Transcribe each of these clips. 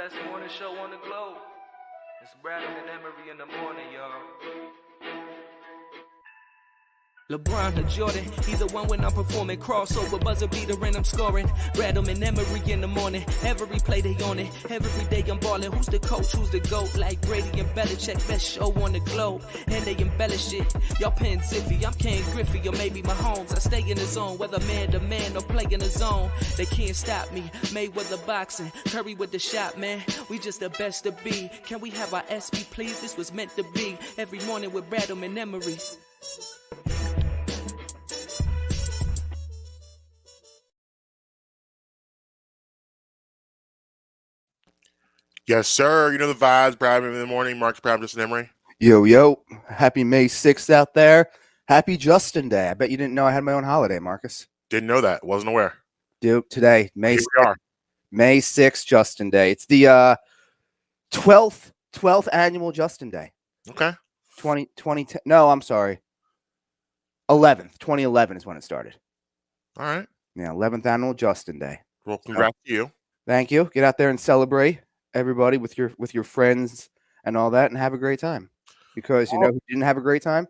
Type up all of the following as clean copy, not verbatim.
best morning show on the globe. It's Bradley and Emery in the morning, y'all. LeBron or Jordan, either one when I'm performing. Crossover, buzzer beater and I'm scoring. Bradham and Emery in the morning. Every play they on it. Every day I'm balling. Who's the coach? Who's the GOAT? Like Brady and Belichick, best show on the globe. And they embellish it. Y'all paying Zippy, I'm Ken Griffey or maybe Mahomes. I stay in the zone, whether man to man or play in the zone. They can't stop me. Mayweather boxing, Curry with the shot, man. We just the best to be. Can we have our SP, please? This was meant to be. Every morning with Bradham and Emery. Yes, sir. You know the vibes. Brad in the morning. Mark's Brad, Justin Emery. Yo. Happy May 6th out there. Happy Justin Day. I bet you didn't know I had my own holiday, Marcus. Didn't know that. Wasn't aware. Dude, today, May Here 6th, we are. May 6th, Justin Day. It's the 12th annual Justin Day. Okay. 2010. No, I'm sorry. 11th. 2011 is when it started. All right. Yeah, 11th annual Justin Day. Well, congrats to you. Thank you. Get out there and celebrate, everybody, with your friends and all that, and have a great time. Because you know who didn't have a great time?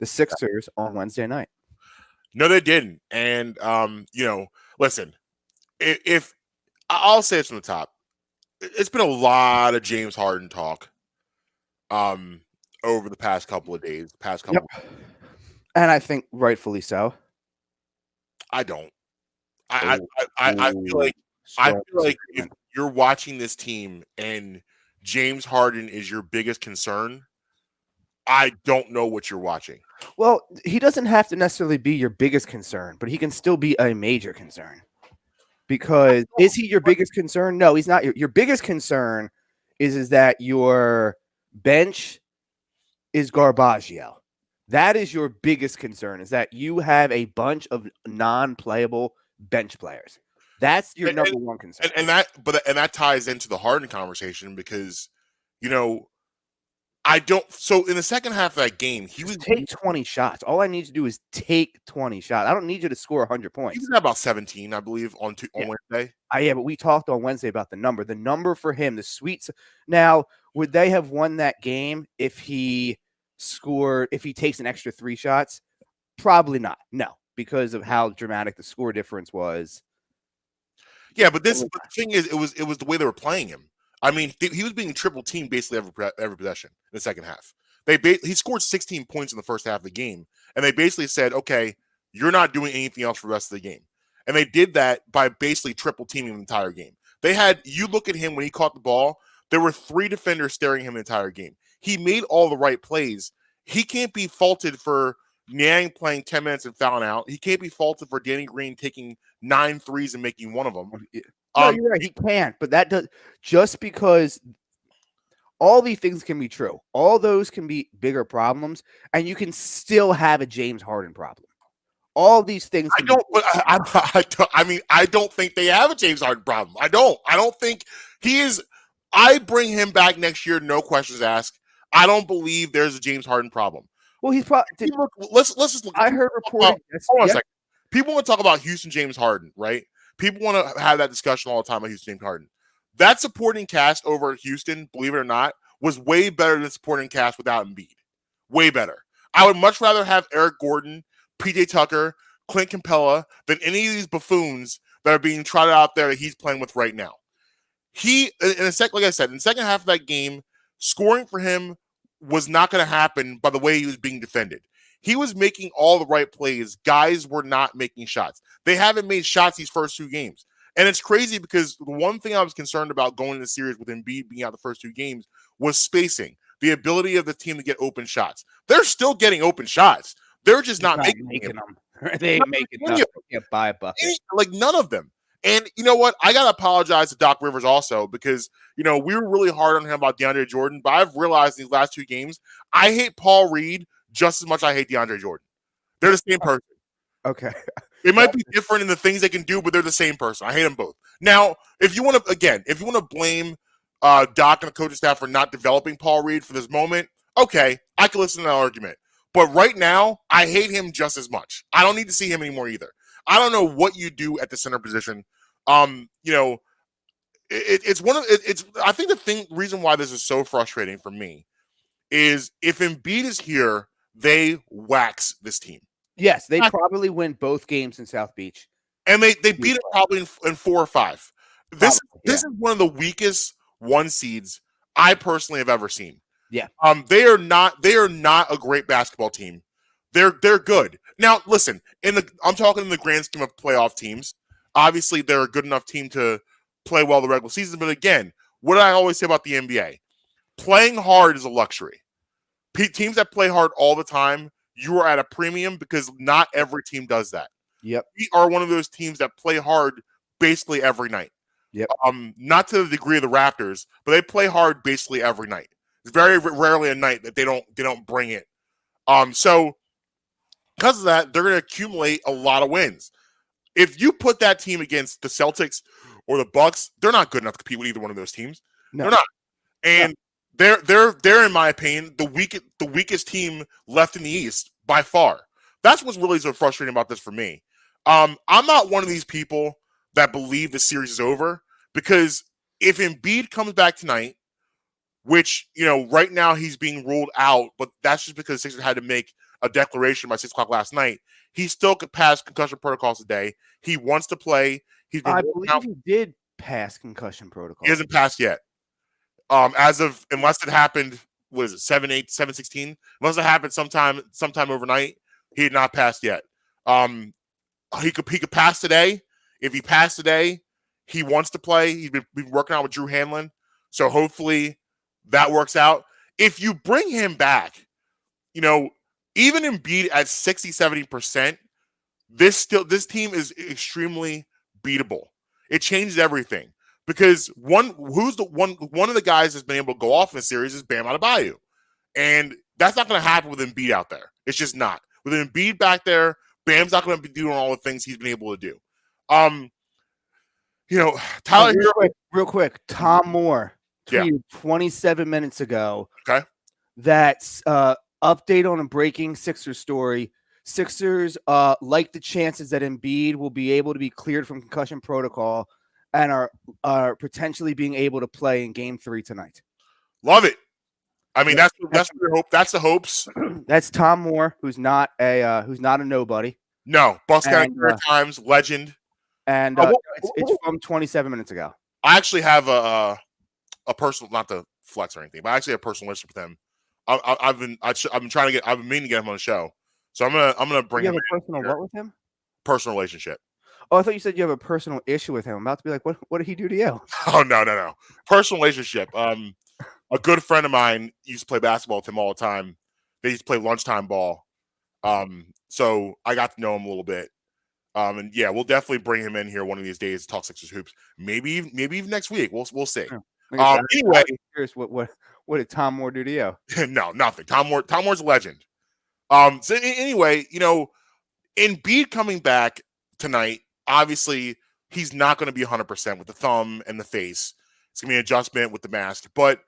The Sixers on Wednesday night. No, they didn't. And listen, if I'll say it from the top, it's been a lot of James Harden talk over the past couple of days, And I think rightfully so. I don't. I feel like if you're watching this team and James Harden is your biggest concern, I don't know what you're watching. Well, he doesn't have to necessarily be your biggest concern, but he can still be a major concern. Because is he your biggest concern? No, he's not. Your biggest concern is that your bench is Garbaggio. That is your biggest concern, is that you have a bunch of non-playable bench players. That's your number one concern. And that ties into the Harden conversation because, I don't. So in the second half of that game, he was take 20 shots. All I need to do is take 20 shots. I don't need you to score 100 points. He was at about 17, I believe, on Wednesday. Yeah, but we talked on Wednesday about the number. The number for him, the sweets. Now, would they have won that game if he takes an extra 3 shots? Probably not. No, because of how dramatic the score difference was. Yeah, but the thing is, it was the way they were playing him. I mean, he was being triple teamed basically every possession in the second half. He scored 16 points in the first half of the game, and they basically said, okay, you're not doing anything else for the rest of the game. And they did that by basically triple teaming the entire game. You look at him when he caught the ball, there were 3 defenders staring him the entire game. He made all the right plays. He can't be faulted for Niang playing 10 minutes and fouling out. He can't be faulted for Danny Green taking 9 threes and making one of them. No, you're right. He can't, but that does just because all these things can be true. All those can be bigger problems, and you can still have a James Harden problem. All these things. I don't think they have a James Harden problem. I don't think he is. I bring him back next year, no questions asked. I don't believe there's a James Harden problem. Well, he's probably. Let's just look. I heard reporting. Hold on a second. People want to talk about Houston James Harden, right? People want to have that discussion all the time about Houston James Harden. That supporting cast over at Houston, believe it or not, was way better than supporting cast without Embiid. Way better. I would much rather have Eric Gordon, PJ Tucker, Clint Capella than any of these buffoons that are being trotted out there that he's playing with right now. Like I said, in the second half of that game, scoring for him was not going to happen by the way he was being defended. He was making all the right plays. Guys were not making shots. They haven't made shots these first 2 games. And it's crazy because the one thing I was concerned about going into the series with Embiid being out the first 2 games was spacing, the ability of the team to get open shots. They're still getting open shots. They're just not making them. They ain't making them. Can't buy a bucket. Like none of them. And you know what? I got to apologize to Doc Rivers also because, we were really hard on him about DeAndre Jordan, but I've realized these last 2 games, I hate Paul Reed just as much as I hate DeAndre Jordan. They're the same person. Okay. It might be different in the things they can do, but they're the same person. I hate them both. Now, if you want to blame Doc and the coaching staff for not developing Paul Reed for this moment, okay, I can listen to that argument. But right now, I hate him just as much. I don't need to see him anymore either. I don't know what you do at the center position. it's one of it's. I think reason why this is so frustrating for me is if Embiid is here, they wax this team. Yes, they probably win both games in South Beach, and they beat it probably in 4 or 5. This is one of the weakest 1 seeds I personally have ever seen. Yeah. They are not a great basketball team. They're good. Now, listen, I'm talking in the grand scheme of playoff teams. Obviously, they're a good enough team to play well the regular season. But again, what do I always say about the NBA? Playing hard is a luxury. Teams that play hard all the time, you are at a premium because not every team does that. Yep. We are one of those teams that play hard basically every night. Yep. Not to the degree of the Raptors, but they play hard basically every night. It's very rarely a night that they don't bring it. So because of that, they're going to accumulate a lot of wins. If you put that team against the Celtics or the Bucks, they're not good enough to compete with either one of those teams. No. They're not. And they're in my opinion the weakest team left in the East by far. That's what's really so frustrating about this for me. I'm not one of these people that believe the series is over, because if Embiid comes back tonight, which, right now he's being ruled out, but that's just because the Sixers had to make a declaration by 6 o'clock last night. He still could pass concussion protocols today. He wants to play. I believe he did pass concussion protocol. He hasn't passed yet. Unless it happened, what is it, 7/8, 7/16? Unless it happened sometime overnight, he had not passed yet. He could pass today. If he passed today, he wants to play. He's been working out with Drew Hanlon, so hopefully that works out. If you bring him back, even Embiid at 60-70%, this team is extremely beatable. It changes everything, because one of the guys that's been able to go off in the series is Bam Adebayo, and that's not going to happen with Embiid out there. It's just not. With Embiid back there, Bam's not going to be doing all the things he's been able to do. Tyler, real quick, Tom Moore tweeted 27 minutes ago. Okay. That's update on a breaking Sixers story. Sixers like the chances that Embiid will be able to be cleared from concussion protocol and are potentially being able to play in Game 3 tonight. Love it. I mean, that's your hope. That's the hopes. That's Tom Moore, who's not a nobody. No, Bucks County Times legend. And it's from 27 minutes ago. I actually have a personal, not to flex or anything, but I actually have a personal relationship with him. I've been meaning to get him on the show, so I'm gonna bring him. You have a personal what with him? Personal relationship. Oh, I thought you said you have a personal issue with him. I'm about to be like, what did he do to you? Oh, no. Personal relationship. A good friend of mine used to play basketball with him all the time. They used to play lunchtime ball. So I got to know him a little bit. And yeah, we'll definitely bring him in here one of these days to talk Sixers hoops. Maybe even next week. We'll see. Anyway, I'm curious, what did Tom Moore do to you? No, nothing. Tom Moore's a legend. So anyway, Embiid coming back tonight, obviously he's not going to be 100% with the thumb and the face. It's going to be an adjustment with the mask, but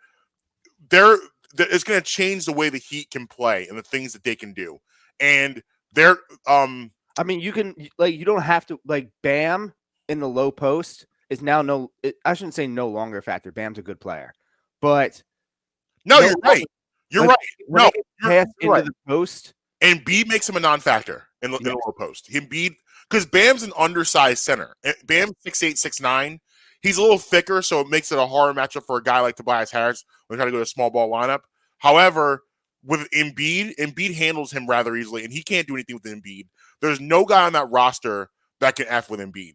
it's going to change the way the Heat can play and the things that they can do. And they're I mean, you don't have to, Bam in the low post is now I shouldn't say no longer a factor. Bam's a good player, but no, you're right. You're right. No, you're right. The post, and Embiid makes him a non-factor in the low post. Embiid, because Bam's an undersized center. Bam's 6'8", 6'9". He's a little thicker, so it makes it a hard matchup for a guy like Tobias Harris when trying to go to a small ball lineup. However, with Embiid handles him rather easily, and he can't do anything with Embiid. There's no guy on that roster that can F with Embiid.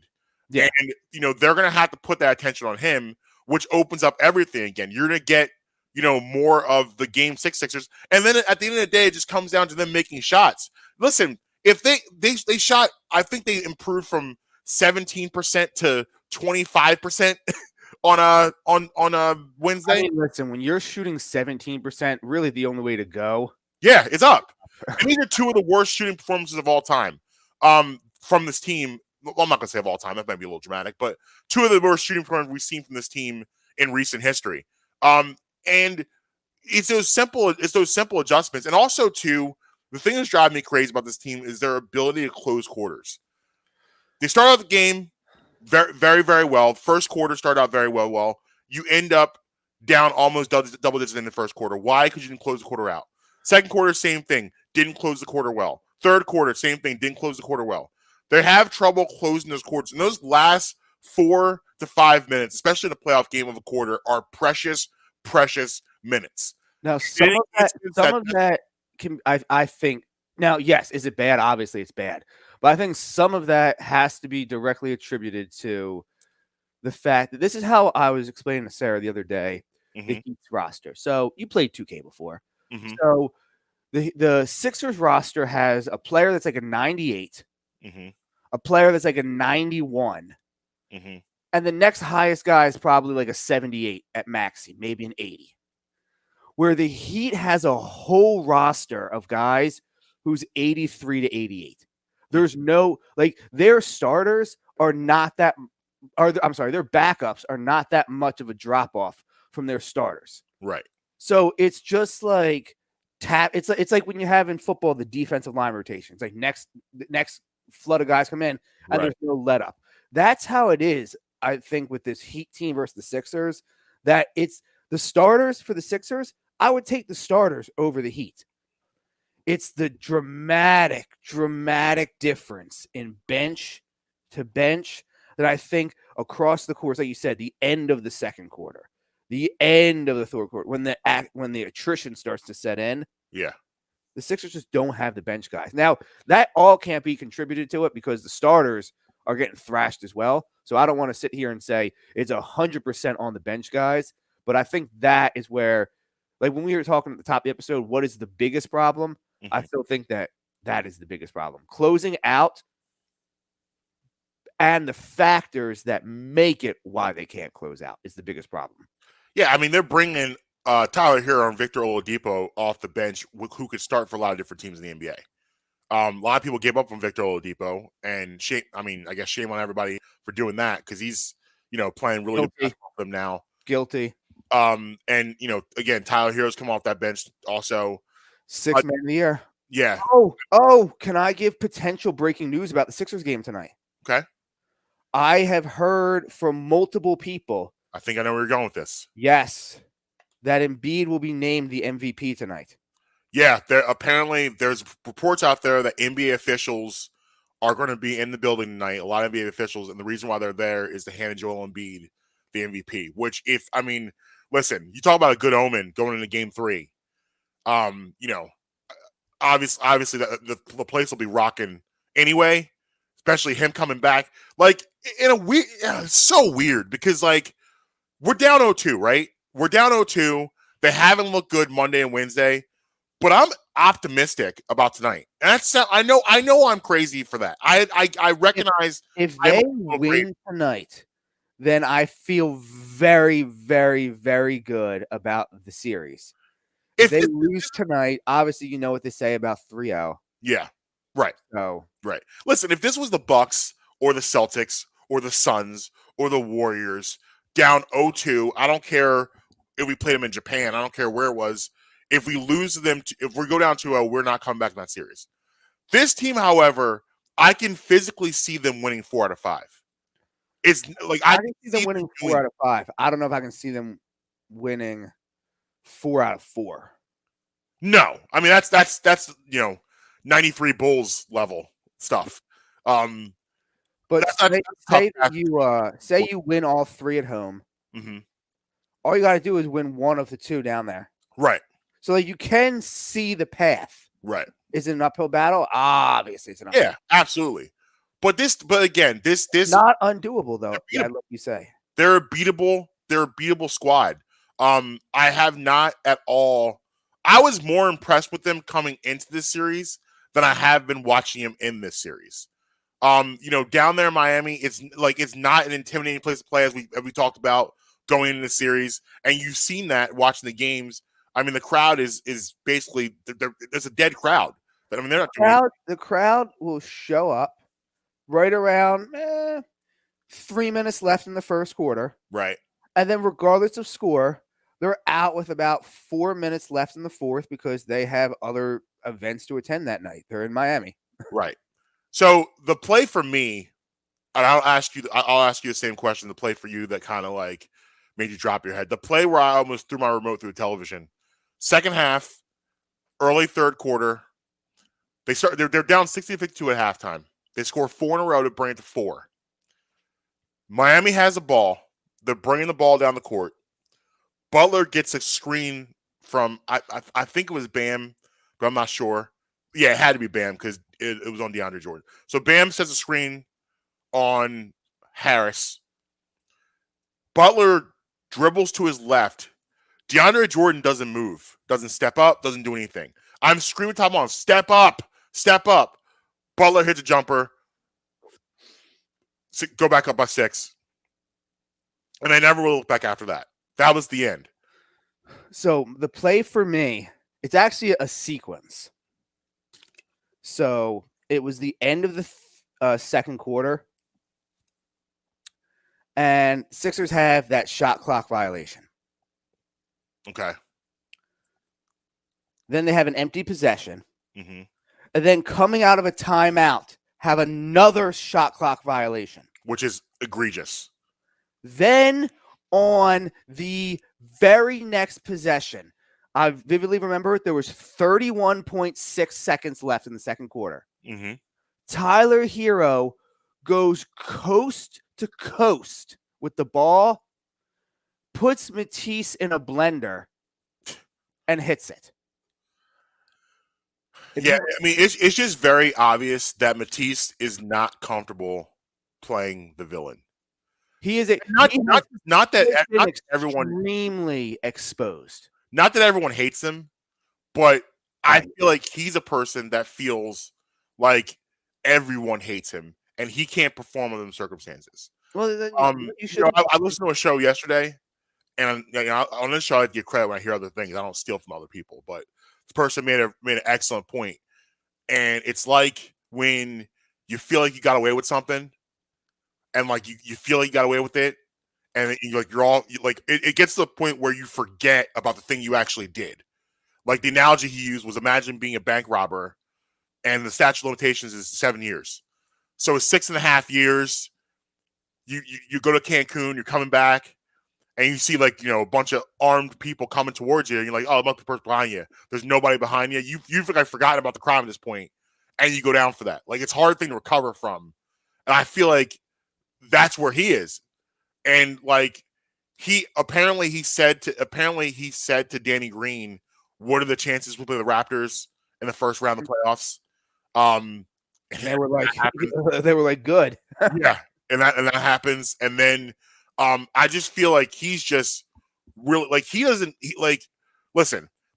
Yeah. And, they're going to have to put that attention on him, which opens up everything again. You're going to get, more of the Game 6 Sixers. And then at the end of the day, it just comes down to them making shots. Listen, if they shot, I think they improved from 17% to 25% on a Wednesday. I mean, listen, when you're shooting 17%, really the only way to go. Yeah, it's up. And these are two of the worst shooting performances of all time from this team. Well, I'm not going to say of all time. That might be a little dramatic, but two of the worst shooting performances we've seen from this team in recent history. And it's those simple adjustments. And also, too, the thing that's driving me crazy about this team is their ability to close quarters. They start out the game, very, very, very well. First quarter started out very well. You end up down almost double digits in the first quarter. Why? Because you didn't close the quarter out. Second quarter, same thing. Didn't close the quarter well. Third quarter, same thing. Didn't close the quarter well. They have trouble closing those quarters. And those last 4 to 5 minutes, especially in the playoff game of a quarter, are precious, precious minutes. Now, some of that can, I think, now, yes, is it bad? Obviously, it's bad. But I think some of that has to be directly attributed to the fact that this is how I was explaining to Sarah the other day, the Heat's roster. So you played 2K before. So the Sixers roster has a player that's like a 98, a player that's like a 91, and the next highest guy is probably like a 78 at maxi, maybe an 80. Where the Heat has a whole roster of guys who's 83 to 88. There's no, like, their starters are not that, their backups are not that much of a drop off from their starters. Right. So it's just like it's like when you have in football the defensive line rotations. Like next flood of guys come in and there's no let up. That's how it is, I think, with this Heat team versus the Sixers. That it's the starters for the Sixers. I would take the starters over the Heat. It's the dramatic difference in bench to bench that I think across the course, like you said, the end of the second quarter, the end of the third quarter, when the attrition starts to set in, the Sixers just don't have the bench guys. Now, that all can't be contributed to it because the starters are getting thrashed as well. So I don't want to sit here and say it's 100% on the bench guys, but I think that is where, like when we were talking at the top of the episode, what is the biggest problem? I still think that is the biggest problem. Closing out and the factors that make it why they can't close out is the biggest problem. Yeah, I mean, they're bringing Tyler Hero and Victor Oladipo off the bench, who could start for a lot of different teams in the NBA. A lot of people gave up on Victor Oladipo, and I guess shame on everybody for doing that because he's, playing really good basketball for them now. Guilty. And again, Tyler Hero's come off that bench also. Sixth man of the year. Yeah. Oh, can I give potential breaking news about the Sixers game tonight? Okay. I have heard from multiple people. I think I know where you're going with this. Yes. That Embiid will be named the MVP tonight. Yeah, there's reports out there that NBA officials are going to be in the building tonight. A lot of NBA officials, and the reason why they're there is to hand Joel Embiid the MVP. Which, listen, you talk about a good omen going into Game 3. Obviously the place will be rocking anyway, especially him coming back. Like in a weird, it's so weird because like we're down 0-2, right? We're down 0-2. They haven't looked good Monday and Wednesday, but I'm optimistic about tonight. And that's I know I'm crazy for that. I recognize if they win tonight, then I feel very, very, very good about the series. If they lose tonight, obviously you know what they say about 3-0. Yeah, right. So right. Listen, if this was the Bucks or the Celtics or the Suns or the Warriors down 0-2, I don't care if we played them in Japan. I don't care where it was. If we lose to them, if we go down 2-0, we're not coming back in that series. This team, however, I can physically see them winning 4 out of 5. It's like I can see them winning 4 out of 5. I don't know if I can see them winning 4 out of 4. No, I mean that's 93 Bulls level stuff. But say you win all 3 at home. All you got to do is win one of the 2 down there. Right. So that you can see the path. Right. Is it an uphill battle? Obviously, it's an uphill. Yeah, absolutely. But again, this not undoable though. Yeah, like you say, they're a beatable squad. I have not at all. I was more impressed with them coming into this series than I have been watching them in this series. Down there in Miami, it's not an intimidating place to play as we talked about going into the series, and you've seen that watching the games. I mean, the crowd is basically there's a dead crowd. I mean, they're not the crowd will show up right around 3 minutes left in the first quarter. Right. And then regardless of score, they're out with about 4 minutes left in the fourth because they have other events to attend that night. They're in Miami. Right. So the play for me and I'll ask you the same question. The play for you that kind of like made you drop your head. The play where I almost threw my remote through the television. Second half, early third quarter. They're down 60-52 at halftime. They score 4 in a row to bring it to 4. Miami has a ball. They're bringing the ball down the court. Butler gets a screen from I think it was Bam, but I'm not sure. Yeah, it had to be Bam because it was on DeAndre Jordan. So Bam sets a screen on Harris. Butler dribbles to his left. DeAndre Jordan doesn't move, doesn't step up, doesn't do anything. I'm screaming top on, step up, step up. Butler hits a jumper. Go back up by 6. And I never will look back after that. That was the end. So the play for me, it's actually a sequence. So it was the end of the second quarter. And Sixers have that shot clock violation. Okay. Then they have an empty possession. Mm-hmm. And then coming out of a timeout, have another shot clock violation. Which is egregious. Then on the very next possession, I vividly remember there was 31.6 seconds left in the second quarter. Mm-hmm. Tyler Hero goes coast to coast with the ball, puts Matisse in a blender, and hits it. Yeah, I mean, it's just very obvious that Matisse is not comfortable playing the villain. He is not that everyone extremely exposed. Not that everyone hates him, but I feel like he's a person that feels like everyone hates him and he can't perform under them circumstances. Well, I listened to a show yesterday, and on this show I give credit when I hear other things. I don't steal from other people, but this person made an excellent point, and it's like when you feel like you got away with something, and like you feel like you got away with it, and it gets to the point where you forget about the thing you actually did. Like the analogy he used was, imagine being a bank robber, and the statute of limitations is 7 years, so it's 6.5 years. You go to Cancun, you're coming back, and you see a bunch of armed people coming towards you, and you're like, oh, the person behind you. There's nobody behind you. You've forgotten about the crime at this point, and you go down for that. Like, it's a hard thing to recover from, and I feel like that's where he is. And like he said to Danny Green, what are the chances we'll play the Raptors in the first round of the playoffs? And they were like good. Yeah. And that happens, and then I just feel like he's just really listen.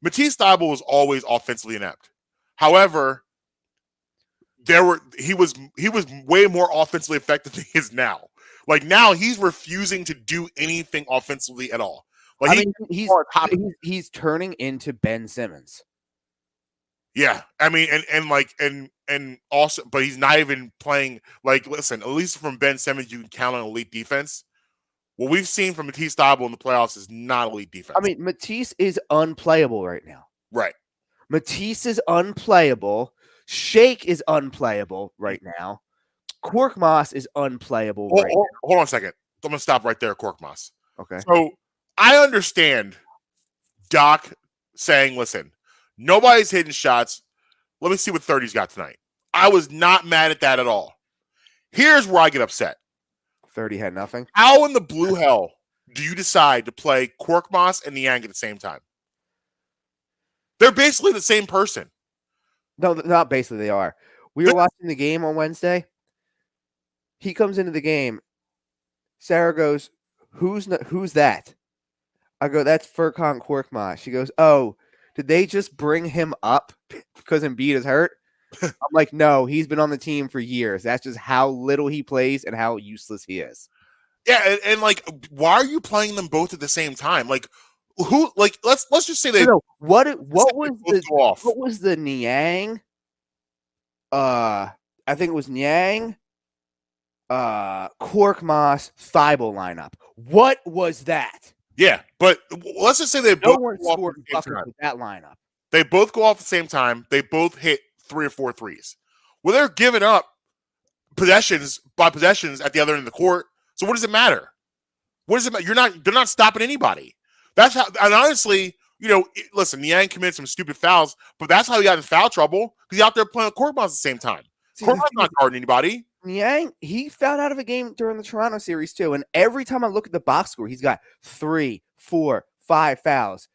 Matisse Thybulle was always offensively inept. However, he was way more offensively effective than he is now. Like now, he's refusing to do anything offensively at all. Like he's turning into Ben Simmons. Yeah, I mean, and also, but he's not even playing. Like, listen, at least from Ben Simmons, you can count on elite defense. What we've seen from Matisse Thybulle in the playoffs is not elite defense. I mean, Matisse is unplayable right now. Right. Matisse is unplayable. Shake is unplayable right now. Korkmaz is unplayable right now. Hold on a second. I'm going to stop right there, Korkmaz. Okay. So I understand Doc saying, listen, nobody's hitting shots. Let me see what 30's got tonight. I was not mad at that at all. Here's where I get upset. 30 had nothing. How in the blue hell do you decide to play Korkmaz and Niang at the same time? They're basically the same person. No, not basically. They are. We were watching the game on Wednesday. He comes into the game. Sarah goes, "Who's that?" I go, "That's Furkan Korkmaz." She goes, "Oh, did they just bring him up because Embiid is hurt?" I'm like, "No, he's been on the team for years. That's just how little he plays and how useless he is." Yeah, and like, why are you playing them both at the same time? Like, who? Like, let's just say they. No, what was the Niang? I think it was Niang, Korkmaz, Thybulle lineup. What was that? Yeah, but let's just say they both go off at the same time. That lineup. They both go off at the same time. They both hit 3 or 4 threes. Well, they're giving up possessions at the other end of the court. So what does it matter? What does it matter? They're not stopping anybody. That's how. And honestly, listen, Niang committed some stupid fouls, but that's how he got in foul trouble because he's out there playing with Korkmaz at the same time. Korkmaz's not guarding anybody. Niang, he fouled out of a game during the Toronto series too, and every time I look at the box score, he's got 3, 4, 5 fouls.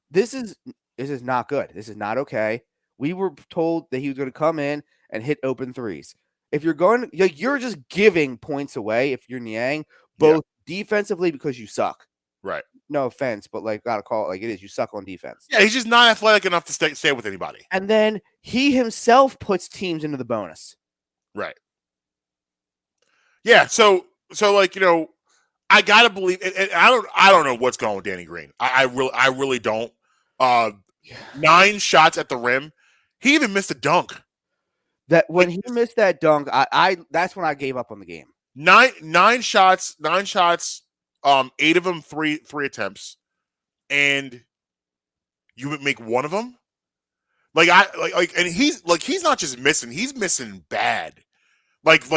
This is not good. This is not okay. We were told that he was going to come in and hit open threes. If you're going, you're just giving points away if you're Niang, both defensively because you suck. Right. No offense, but gotta call it like it is. You suck on defense. Yeah, he's just not athletic enough to stay with anybody. And then he himself puts teams into the bonus. Right. Yeah. So I gotta believe. And I don't know what's going on with Danny Green. I really don't. 9 shots at the rim. He even missed a dunk. That when he missed that dunk, I that's when I gave up on the game. 9 shots. 8 of them three attempts, and you would make one of them. And he's not just missing; he's missing bad. Like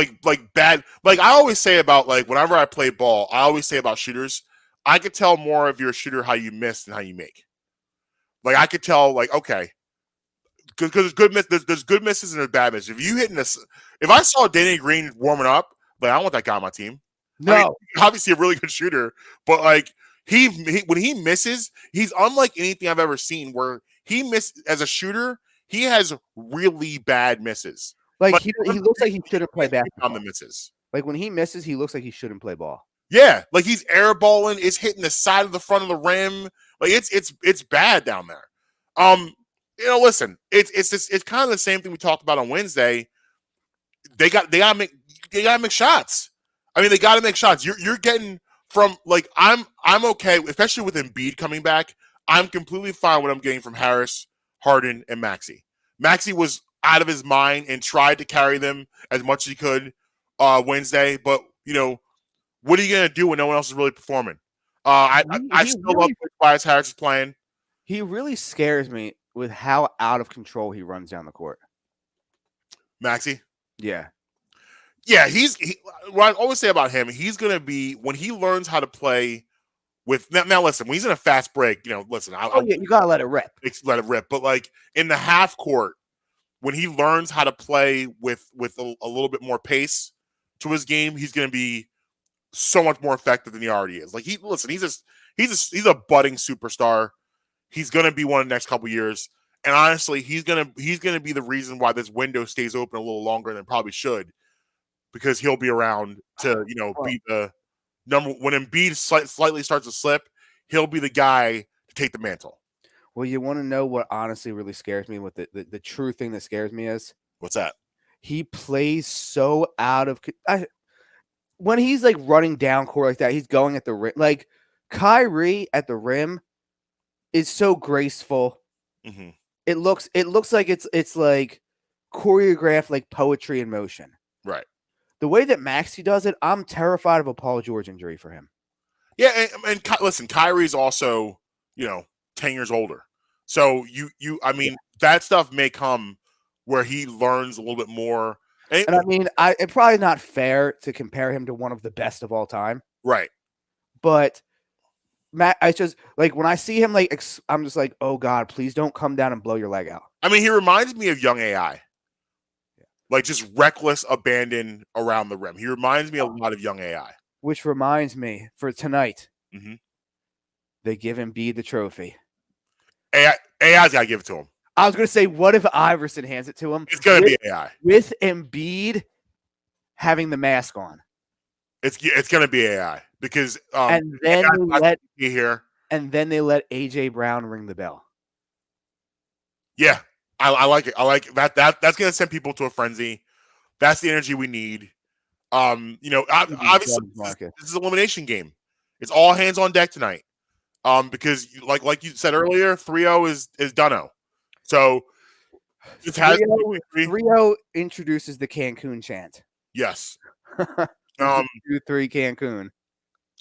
bad. Like I always say about whenever I play ball, I always say about shooters. I could tell more of your shooter how you miss than how you make. I could tell okay, because there's good misses and there's bad misses. If you hitting this, if I saw Danny Green warming up, I don't want that guy on my team. No, I mean, obviously a really good shooter, but he when he misses, he's unlike anything I've ever seen. Where he missed as a shooter, he has really bad misses. He looks like he shouldn't play basketball. On the misses, when he misses, he looks like he shouldn't play ball. Yeah, he's airballing, it's hitting the side of the front of the rim. It's bad down there. Listen, it's kind of the same thing we talked about on Wednesday. They gotta make shots. I mean, they got to make shots. You're getting from I'm okay, especially with Embiid coming back. I'm completely fine with what I'm getting from Harris, Harden, and Maxey. Maxey was out of his mind and tried to carry them as much as he could Wednesday, but what are you gonna do when no one else is really performing? I still love Tobias Harris is playing. He really scares me with how out of control he runs down the court. Maxey? Yeah. Yeah, what I always say about him, he's going to be, when he learns how to play with, now listen, when he's in a fast break, listen. You got to let it rip. Let it rip. But in the half court, when he learns how to play with a little bit more pace to his game, he's going to be so much more effective than he already is. He's a budding superstar. He's going to be one in the next couple years. And honestly, he's going to be the reason why this window stays open a little longer than it probably should. Because he'll be around to, be the number when Embiid slightly starts to slip, he'll be the guy to take the mantle. Well, you want to know what honestly really scares me? What the true thing that scares me is? What's that? He plays so out of when he's running down court like that, he's going at the rim. Kyrie at the rim is so graceful. Mm-hmm. It looks like it's like choreographed poetry in motion. Right. The way that Maxey does it, I'm terrified of a Paul George injury for him. Yeah, and listen, Kyrie's also, 10 years older. So that stuff may come where he learns a little bit more. And I mean, it's probably not fair to compare him to one of the best of all time. Right. But I just when I see him, I'm just oh God, please don't come down and blow your leg out. I mean, he reminds me of young AI. Just reckless abandon around the rim. He reminds me a lot of young AI. Which reminds me, for tonight, mm-hmm. They give Embiid the trophy. AI's got to give it to him. I was going to say, what if Iverson hands it to him? It's going to be AI. With Embiid having the mask on. It's going to be AI. Because and then they let AJ Brown ring the bell. Yeah. I like it. I like that. That's going to send people to a frenzy. That's the energy we need. Obviously, this is an elimination game. It's all hands on deck tonight. Because like you said earlier, 3-0 is done-o. So 3-0 introduces the Cancun chant. Yes. 2-3 Cancun.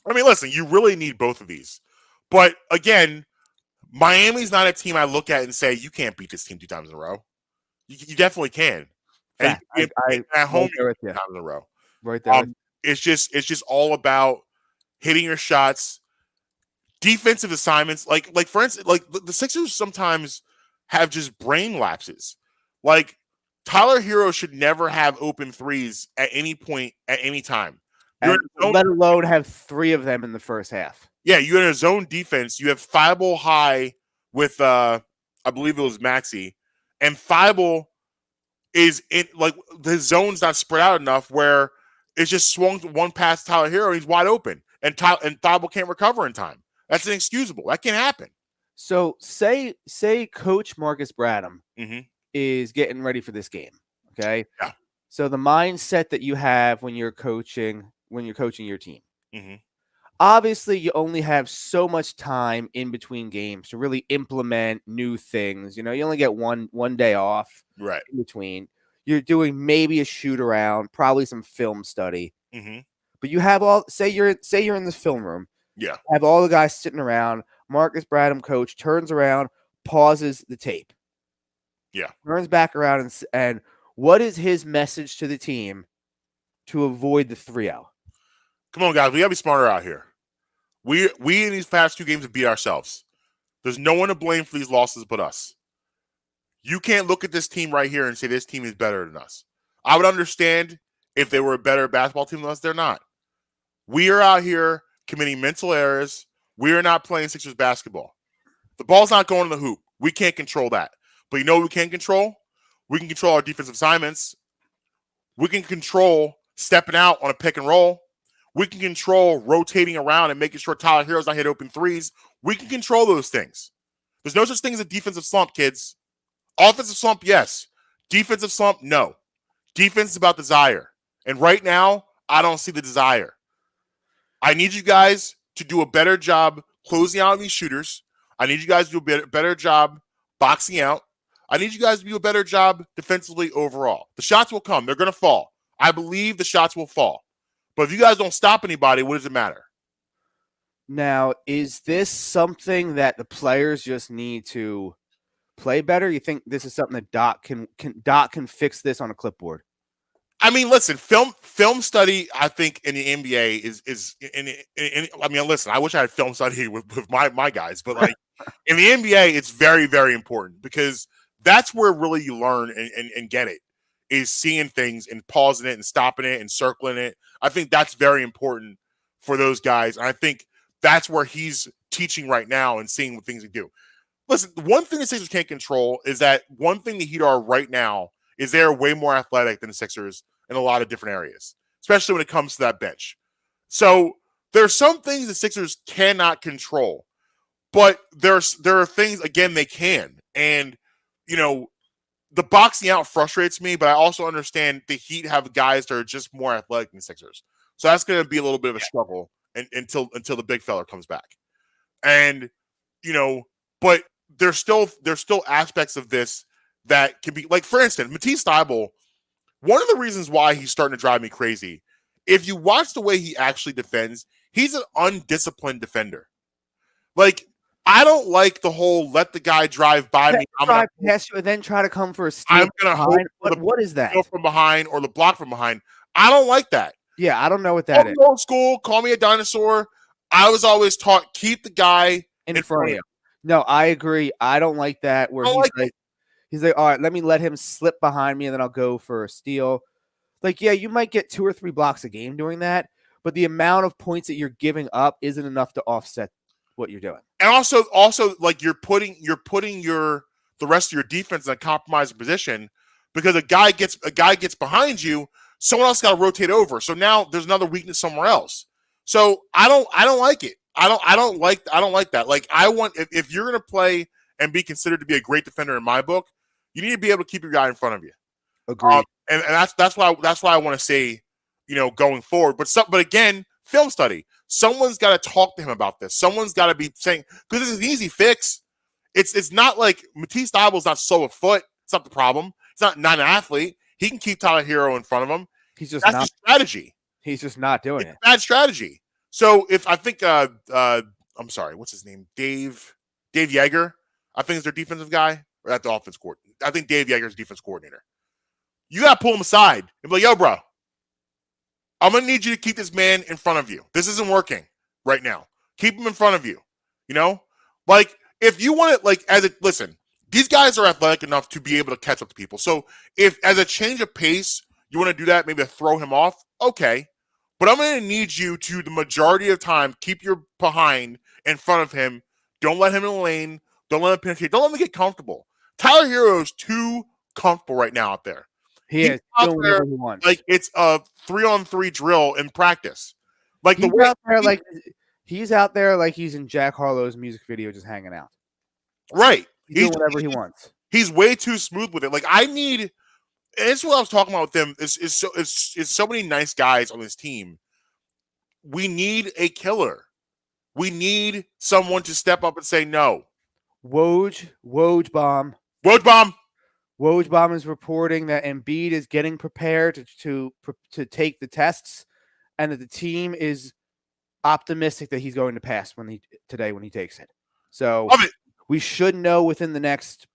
I mean, listen, you really need both of these. But again, Miami's not a team I look at and say, you can't beat this team 2 times in a row. You definitely can. And Fact. you I at home right there with you. times in a row. Right there. With It's just all about hitting your shots, defensive assignments. Like for instance, like the Sixers sometimes have just brain lapses. Like Tyler Hero should never have open threes at any point at any time. You're and in a zone, let alone have 3 of them in the first half. yeah, you're in a zone defense. You have Thibault high with I believe it was Maxey, and Thibault is in like the zone's not spread out enough where it's just swung to one pass to Tyler Hero, he's wide open, and Thibault can't recover in time. That's inexcusable. That can't happen. So say Coach Marcus Bradham Mm-hmm. is getting ready for this game. Okay. Yeah. So the mindset that you have when you're coaching your team. Mm-hmm. Obviously, you only have so much time in between games to really implement new things. You know, you only get one day off Right. in between. You're doing maybe a shoot around, probably some film study. Mm-hmm. But you have all say you're in this film room. Yeah. Have all the guys sitting around. Marcus Bradham, coach, turns around, pauses the tape. Yeah. Turns back around and what is his message to the team to avoid the 3-0? Come on, guys. We gotta be smarter out here. We in these past 2 games have beat ourselves. There's no one to blame for these losses but us. You can't look at this team right here and say this team is better than us. I would understand if they were a better basketball team than us. They're not. We are out here committing mental errors. We are not playing Sixers basketball. The ball's not going in the hoop. We can't control that. But you know what we can control? We can control our defensive assignments. We can control stepping out on a pick and roll. We can control rotating around and making sure Tyler Hero's not hit open threes. We can control those things. There's no such thing as a defensive slump, kids. Offensive slump, yes. Defensive slump, no. Defense is about desire. And right now, I don't see the desire. I need you guys to do a better job closing out these shooters. I need you guys to do a better job boxing out. I need you guys to do a better job defensively overall. The shots will come. They're going to fall. I believe the shots will fall. But if you guys don't stop anybody, what does it matter? Now, is this something that the players just need to play better? You think this is something that Doc can fix this on a clipboard? I mean, listen, film study, I think in the NBA is I mean, listen, I wish I had film study with my guys, but like in the NBA, it's very, very important because that's where really you learn and get it, is seeing things and pausing it and stopping it and circling it. I think that's very important for those guys. And I think that's where he's teaching right now and seeing what things he do. Listen, one thing the Sixers can't control is that one thing the Heat are right now is they're way more athletic than the Sixers in a lot of different areas, especially when it comes to that bench. So there are some things the Sixers cannot control, but there are things, again, they can. And, you know, the boxing out frustrates me, but I also understand the Heat have guys that are just more athletic than the Sixers. So that's going to be a little bit of a struggle until the big fella comes back. And, you know, but there's still aspects of this that can be, like, for instance, Matisse Thybulle, one of the reasons why he's starting to drive me crazy, if you watch the way he actually defends, he's an undisciplined defender. Like, I don't like the whole let the guy drive by me. I'm Try pass you and then try to come for a steal. I'm gonna hope what is that? from behind or the block from behind. I don't like that. Yeah, I don't know what that is. Old school, call me a dinosaur. I was always taught keep the guy In front of you. No, I agree. I don't like that. Where he's like, all right, let him slip behind me and then I'll go for a steal. Like, yeah, you might get 2 or 3 blocks a game doing that, but the amount of points that you're giving up isn't enough to offset what you're doing. And also like you're putting the rest of your defense in a compromised position because a guy gets behind you, someone else got to rotate over. So now there's another weakness somewhere else. So I don't like it. I don't like that. Like, I want, if you're going to play and be considered to be a great defender in my book, you need to be able to keep your guy in front of you. Agreed. And that's why I want to say, you know, going forward. But again, film study. Someone's got to talk to him about this. Someone's got to be saying, because it's an easy fix. It's not like Matisse Thybulle's not slow of foot. It's not the problem. It's not an athlete. He can keep Tyler Hero in front of him. That's not strategy. He's just not doing it. Bad strategy. So if I think I'm sorry, what's his name? Dave Yeager, I think is their defensive guy, or at the offense court. I think Dave Yeager's defense coordinator. you got to pull him aside and be like, yo, bro, I'm going to need you to keep this man in front of you. This isn't working right now. Keep him in front of you. You know? Like, if you want to, like, listen, these guys are athletic enough to be able to catch up to people. So if, as a change of pace, you want to do that, maybe throw him off, okay. But I'm going to need you to, the majority of time, keep your behind in front of him. Don't let him in the lane. Don't let him penetrate. Don't let him get comfortable. Tyler Hero is too comfortable right now out there. He is out doing there whatever he wants. like it's a 3-on-3 drill in practice. Like he's out there like he's out there like he's in Jack Harlow's music video, just hanging out. Right. He's doing whatever he wants. He's way too smooth with it. Like I need, and it's what I was talking about with them. Is so many nice guys on this team. We need a killer. We need someone to step up and say no. Woj Bomb is reporting that Embiid is getting prepared to take the tests, and that the team is optimistic that he's going to pass when he takes it. So we should know within the next.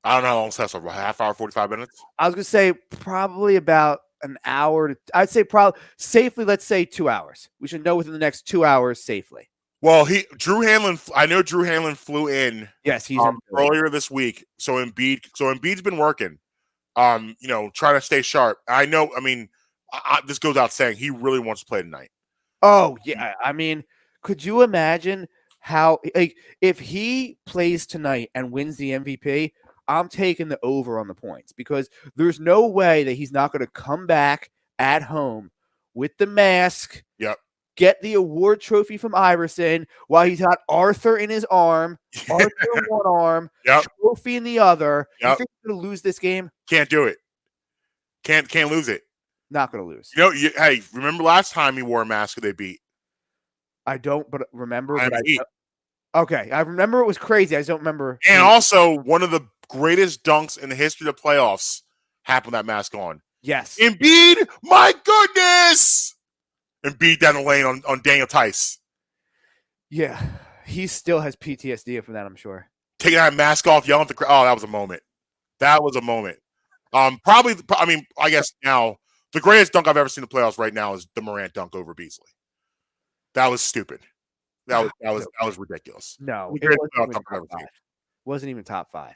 I don't know how long tests are. A half hour, 45 minutes. I was gonna say probably about an hour. I'd say probably safely. Let's say 2 hours. We should know within the next 2 hours safely. Well, Drew Hanlon. I know Drew Hanlon flew in. Yes, he's earlier this week. So Embiid's been working. Trying to stay sharp. I know. I mean, this goes out saying he really wants to play tonight. Oh yeah. I mean, could you imagine how if he plays tonight and wins the MVP? I'm taking the over on the points because there's no way that he's not going to come back at home with the mask. Yep. Get the award trophy from Iverson while he's got Arthur in his arm, Arthur in one arm, trophy in the other. You think he's going to lose this game? Can't do it. Can't lose it. Not going to lose. Hey, remember last time he wore a mask that they beat? I don't, but remember. Okay, I remember it was crazy. I just don't remember. And also, one of the greatest dunks in the history of the playoffs happened with that mask on. Yes. Embiid, my goodness! Embiid down the lane on Daniel Tice. Yeah, he still has PTSD from that, I'm sure. Taking that mask off, yelling at the crowd. Oh, that was a moment. That was a moment. I guess now, the greatest dunk I've ever seen in the playoffs right now is the Morant dunk over Beasley. That was stupid. That was ridiculous. No, it wasn't even top 5.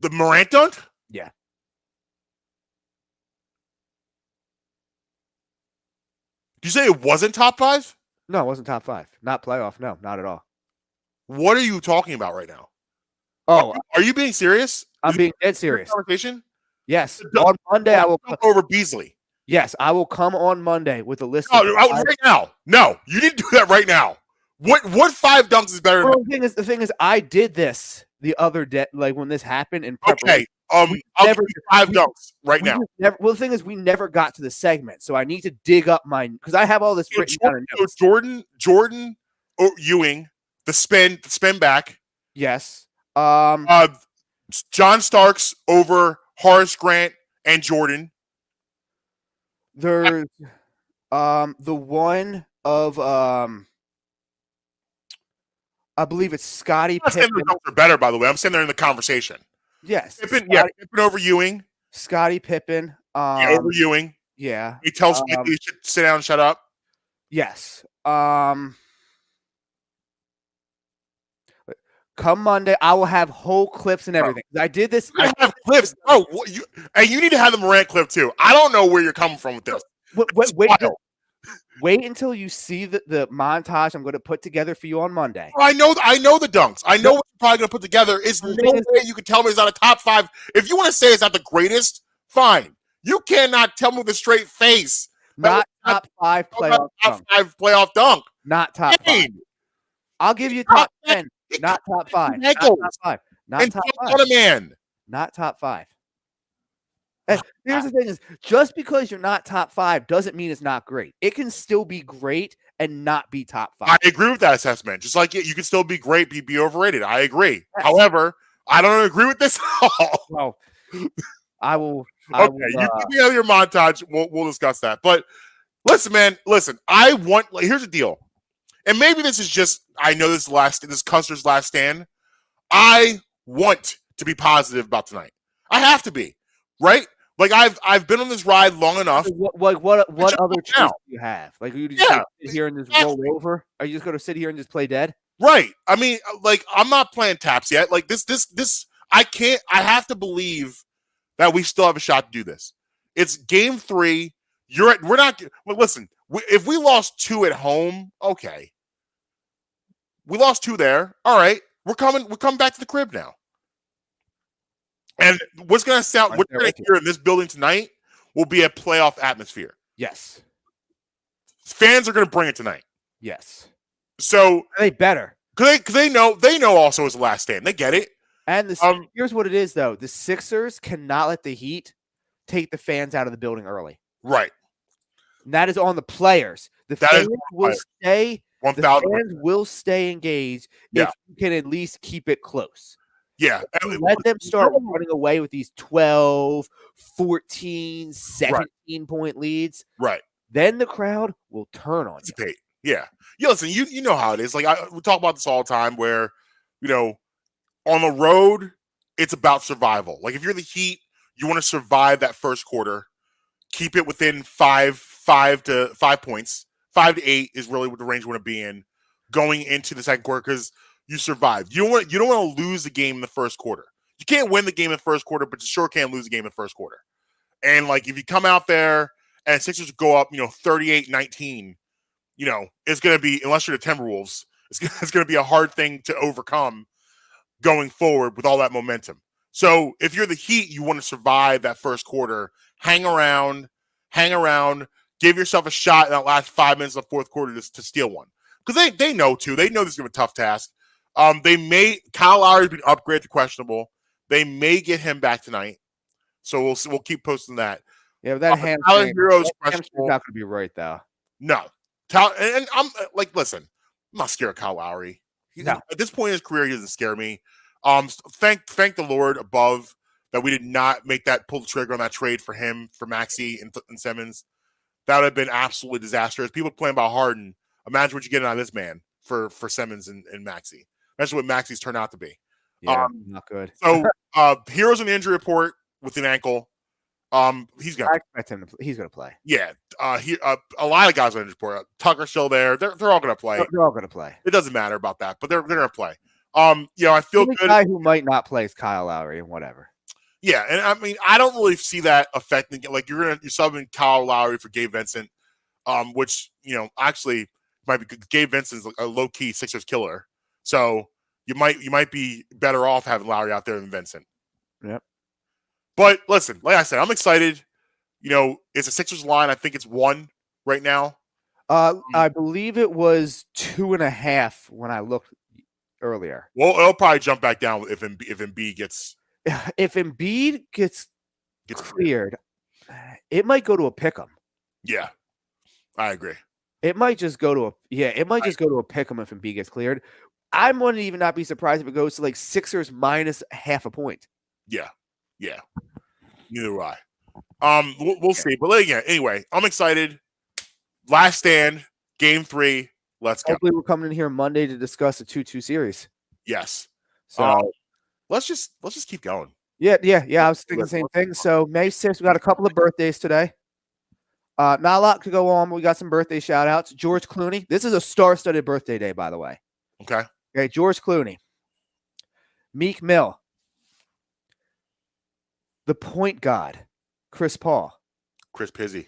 The Morant dunk? Yeah. Did you say it wasn't top 5? No, it wasn't top 5. Not playoff. No, not at all. What are you talking about right now? Oh, are you being serious? I'm being dead serious. Conversation? Yes. On Monday, I will over Beasley. Yes, I will come on Monday with a list. Right now. No, you need to do that right now. What 5 dunks is better? Well, the thing is, I did this the other day, like when this happened in preparation. Okay, I'll give you 5 dunks right now. The thing is, we never got to the segment, so I need to dig up because I have all this written down. Jordan Ewing, the spin back. Yes. John Starks over Horace Grant and Jordan. There's the one of I believe it's Scottie Pippen. The are better, by the way. I'm saying they're in the conversation. Yes. Pippen over Ewing. Scottie Pippen. Over Ewing. Yeah. He tells me he should sit down and shut up. Yes. Come Monday, I will have whole clips and everything. I did this. I have clips. Oh, and you need to have the Morant clip too. I don't know where you're coming from with this. Wait until you see the montage I'm going to put together for you on Monday. I know the dunks. I know what you're probably going to put together. It's no way you can tell me it's not a top 5. If you want to say it's not the greatest, fine. You cannot tell me with a straight face. Not top 5 playoff top 5 playoff dunk. Not top 5. I'll give you top 10. Not top 5. Not top 5. Not top 5. What a man. Not top 5. Here's the thing: is just because you're not top 5 doesn't mean it's not great. It can still be great and not be top 5. I agree with that assessment. Just like you can still be great, be overrated. I agree. Yes. However, I don't agree with this at all. Well, I will. You can do your montage. We'll discuss that. But listen, man. Listen, here's the deal. And maybe this is just, I know this is Custer's last stand. I want to be positive about tonight. I have to be. right? Like I've been on this ride long enough. What just other look choice now. do you have? Like, you just Yeah, gonna sit here and just exactly. roll over? Are you just going to sit here and just play dead? Right. I mean, like, I'm not playing taps yet. Like this, I can't. I have to believe that we still have a shot to do this. It's game 3. We're not. Well, listen, if we lost 2 at home, okay. We lost 2 there. All right. We're coming back to the crib now. And what's going to hear in this building tonight will be a playoff atmosphere. Yes. Fans are going to bring it tonight. Yes. So they better. Cause they know also it's the last stand. They get it. And here's what it is, though. The Sixers cannot let the Heat take the fans out of the building early. Right. And that is on the players. The fans will stay. 1,000%. The fans will stay engaged if you can at least keep it close. Yeah. Let them start running away with these 12, 14, 17-point leads. Right. Then the crowd will turn on you. Yeah. Yeah, listen, you know how it is. Like, we talk about this all the time where, on the road, it's about survival. Like, if you're the Heat, you want to survive that first quarter, keep it within 5 points. 5 to 8 is really what the range you want to be in going into the second quarter because you survived. You don't want to lose the game in the first quarter. You can't win the game in the first quarter, but you sure can lose the game in the first quarter. And, like, if you come out there and Sixers go up, 38-19, it's going to be, unless you're the Timberwolves, it's going to be a hard thing to overcome going forward with all that momentum. So if you're the Heat, you want to survive that first quarter, hang around, give yourself a shot in that last 5 minutes of the fourth quarter to steal one. Because they know, too. They know this is going to be a tough task. Kyle Lowry's been upgraded to questionable. They may get him back tonight. So we'll keep posting that. Yeah, but that hamstring is not going to be right, though. No. And I'm like, listen, I'm not scared of Kyle Lowry. No. At this point in his career, he doesn't scare me. Thank the Lord above that we did not pull the trigger on that trade for him, for Maxey and Simmons. That would have been absolutely disastrous. People playing about Harden. Imagine what you get out of this man for Simmons and Maxey. Imagine what Maxey's turned out to be. Yeah, not good. So, Hero's on the injury report with an ankle. I expect him to. He's going to play. Yeah, a lot of guys on the injury report. Tucker's still there. They're all going to play. They're all going to play. It doesn't matter about that, but they're going to play. I feel good. The guy who might not play is Kyle Lowry and whatever. Yeah, and I mean, I don't really see that affecting. Like you're subbing Kyle Lowry for Gabe Vincent, which actually might be good. Gabe Vincent's a low key Sixers killer, so you might be better off having Lowry out there than Vincent. Yep. But listen, like I said, I'm excited. It's a Sixers line. I think it's 1 right now. I believe it was 2.5 when I looked earlier. Well, it'll probably jump back down if Embiid gets. If Embiid gets cleared, it might go to a pick'em. Yeah, I agree. It might just go to a pick'em if Embiid gets cleared. I wouldn't even not be surprised if it goes to like Sixers minus half a point. Yeah. Neither will I. We'll see. But again, anyway, I'm excited. Last stand, game 3. Let's go. Hopefully, we're coming in here Monday to discuss a 2-2 series. Yes. So let's just keep going. Yeah. I was thinking the same thing. So May 6th, we got a couple of birthdays today. Not a lot to go on, but we got some birthday shout outs. George Clooney. This is a star-studded birthday day, by the way. Okay. George Clooney. Meek Mill. The point god, Chris Paul. Chris Pizzi.